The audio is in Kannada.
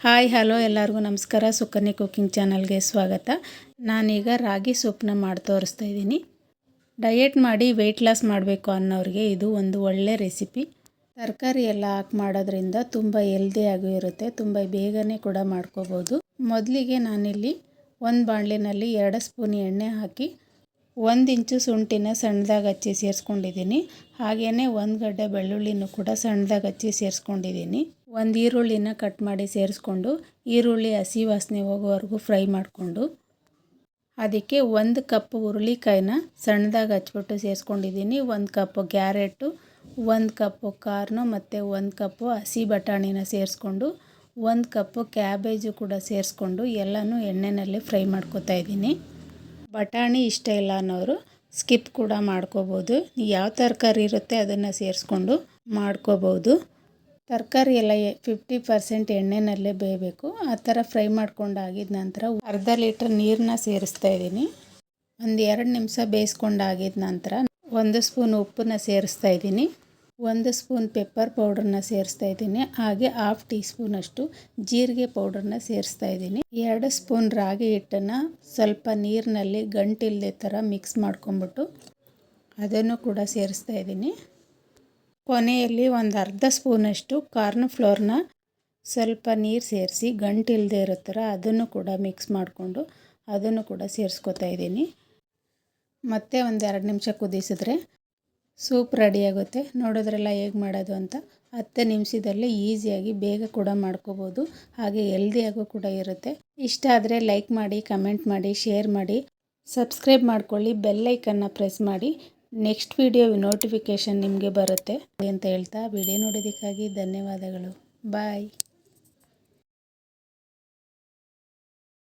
ಹಾಯ್ ಹಲೋ ಎಲ್ಲರಿಗೂ ನಮಸ್ಕಾರ. ಸುಕನ್ಯಾ ಕುಕಿಂಗ್ ಚಾನಲ್ಗೆ ಸ್ವಾಗತ. ನಾನೀಗ ರಾಗಿ ಸೂಪ್ನ ಮಾಡಿ ತೋರಿಸ್ತಾ ಇದ್ದೀನಿ. ಡಯೆಟ್ ಮಾಡಿ ವೆಯ್ಟ್ ಲಾಸ್ ಮಾಡಬೇಕು ಅನ್ನೋರಿಗೆ ಇದು ಒಂದು ಒಳ್ಳೆ ರೆಸಿಪಿ. ತರಕಾರಿ ಎಲ್ಲ ಹಾಕಿ ಮಾಡೋದ್ರಿಂದ ತುಂಬ ಹೆಲ್ದಿಯಾಗೂ ಇರುತ್ತೆ, ತುಂಬ ಬೇಗನೆ ಕೂಡ ಮಾಡ್ಕೋಬೋದು. ಮೊದಲಿಗೆ ನಾನಿಲ್ಲಿ ಒಂದು ಬಾಣಲೆನಲ್ಲಿ 2 ಸ್ಪೂನ್ ಎಣ್ಣೆ ಹಾಕಿ 1 ಇಂಚು ಶುಂಠಿನ ಸಣ್ಣದಾಗಿ ಹಚ್ಚಿ ಸೇರಿಸ್ಕೊಂಡಿದ್ದೀನಿ. ಹಾಗೆಯೇ 1 ಗಡ್ಡೆ ಬೆಳ್ಳುಳ್ಳಿನೂ ಕೂಡ ಸಣ್ಣದಾಗಿ ಹಚ್ಚಿ ಸೇರಿಸ್ಕೊಂಡಿದ್ದೀನಿ. 1 ಈರುಳ್ಳಿನ ಕಟ್ ಮಾಡಿ ಸೇರಿಸ್ಕೊಂಡು ಈರುಳ್ಳಿ ಹಸಿ ವಾಸನೆ ಹೋಗೋವರೆಗೂ ಫ್ರೈ ಮಾಡಿಕೊಂಡು ಅದಕ್ಕೆ 1 ಕಪ್ ಹುರುಳಿಕಾಯಿನ ಸಣ್ಣದಾಗಿ ಹಚ್ಬಿಟ್ಟು ಸೇರಿಸ್ಕೊಂಡಿದ್ದೀನಿ. 1 ಕಪ್ ಕ್ಯಾರೆಟು, 1 ಕಪ್ ಕಾರ್ನು ಮತ್ತು 1 ಕಪ್ ಹಸಿ ಬಟಾಣಿನ ಸೇರಿಸ್ಕೊಂಡು 1 ಕಪ್ ಕ್ಯಾಬೇಜು ಕೂಡ ಸೇರಿಸ್ಕೊಂಡು ಎಲ್ಲನೂ ಎಣ್ಣೆಯಲ್ಲಿ ಫ್ರೈ ಮಾಡ್ಕೊತಾ ಇದ್ದೀನಿ. ಬಟಾಣಿ ಇಷ್ಟ ಇಲ್ಲ ಅನ್ನೋರು ಸ್ಕಿಪ್ ಕೂಡ ಮಾಡ್ಕೋಬೋದು. ಯಾವ ತರಕಾರಿ ಇರುತ್ತೆ ಅದನ್ನು ಸೇರಿಸ್ಕೊಂಡು ಮಾಡ್ಕೋಬೋದು. ತರಕಾರಿ ಎಲ್ಲ 50% ಎಣ್ಣೆನಲ್ಲೇ ಬೇಯಬೇಕು. ಆ ಥರ ಫ್ರೈ ಮಾಡ್ಕೊಂಡಾಗಿದ ನಂತರ ಅರ್ಧ ಲೀಟ್ರ್ ನೀರನ್ನ ಸೇರಿಸ್ತಾ ಇದ್ದೀನಿ. ಒಂದು 2 ನಿಮಿಷ ಬೇಯಿಸ್ಕೊಂಡಾಗಿದ ನಂತರ 1 ಸ್ಪೂನ್ ಉಪ್ಪನ್ನ ಸೇರಿಸ್ತಾ ಇದ್ದೀನಿ. 1 ಸ್ಪೂನ್ ಪೆಪ್ಪರ್ ಪೌಡ್ರನ್ನ ಸೇರಿಸ್ತಾ ಇದ್ದೀನಿ. ಹಾಗೆ 1/2 ಟೀ ಸ್ಪೂನಷ್ಟು ಜೀರಿಗೆ ಪೌಡ್ರನ್ನ ಸೇರಿಸ್ತಾ ಇದ್ದೀನಿ. 2 ಸ್ಪೂನ್ ರಾಗಿ ಹಿಟ್ಟನ್ನು ಸ್ವಲ್ಪ ನೀರಿನಲ್ಲಿ ಗಂಟಿಲ್ಲದೆ ಥರ ಮಿಕ್ಸ್ ಮಾಡ್ಕೊಂಬಿಟ್ಟು ಅದನ್ನು ಕೂಡ ಸೇರಿಸ್ತಾ ಇದ್ದೀನಿ. ಕೊನೆಯಲ್ಲಿ ಒಂದು ಅರ್ಧ ಸ್ಪೂನಷ್ಟು ಕಾರ್ನ್ ಫ್ಲೋರ್ನ ಸ್ವಲ್ಪ ನೀರು ಸೇರಿಸಿ ಗಂಟಿಲ್ಲದೆ ಇರೋ ಥರ ಅದನ್ನು ಕೂಡ ಮಿಕ್ಸ್ ಮಾಡಿಕೊಂಡು ಅದನ್ನು ಕೂಡ ಸೇರಿಸ್ಕೊತಾ ಇದ್ದೀನಿ. ಮತ್ತೆ ಒಂದು 2 ನಿಮಿಷ ಕುದಿಸಿದ್ರೆ ಸೂಪ್ ರೆಡಿಯಾಗುತ್ತೆ. ನೋಡಿದ್ರೆಲ್ಲ ಹೇಗೆ ಮಾಡೋದು ಅಂತ. 10 ನಿಮಿಷದಲ್ಲಿ ಈಸಿಯಾಗಿ ಬೇಗ ಕೂಡ ಮಾಡ್ಕೋಬೋದು. ಹಾಗೆ ಹೆಲ್ದಿಯಾಗೂ ಕೂಡ ಇರುತ್ತೆ. ಇಷ್ಟ ಆದರೆ ಲೈಕ್ ಮಾಡಿ, ಕಮೆಂಟ್ ಮಾಡಿ, ಶೇರ್ ಮಾಡಿ, ಸಬ್ಸ್ಕ್ರೈಬ್ ಮಾಡ್ಕೊಳ್ಳಿ, ಬೆಲ್ ಐಕನ್ನ ಪ್ರೆಸ್ ಮಾಡಿ. ನೆಕ್ಸ್ಟ್ ವಿಡಿಯೋ ನೋಟಿಫಿಕೇಷನ್ ನಿಮಗೆ ಬರುತ್ತೆ ಅಂತ ಹೇಳ್ತಾ ವಿಡಿಯೋ ನೋಡೋದಕ್ಕಾಗಿ ಧನ್ಯವಾದಗಳು. ಬಾಯ್.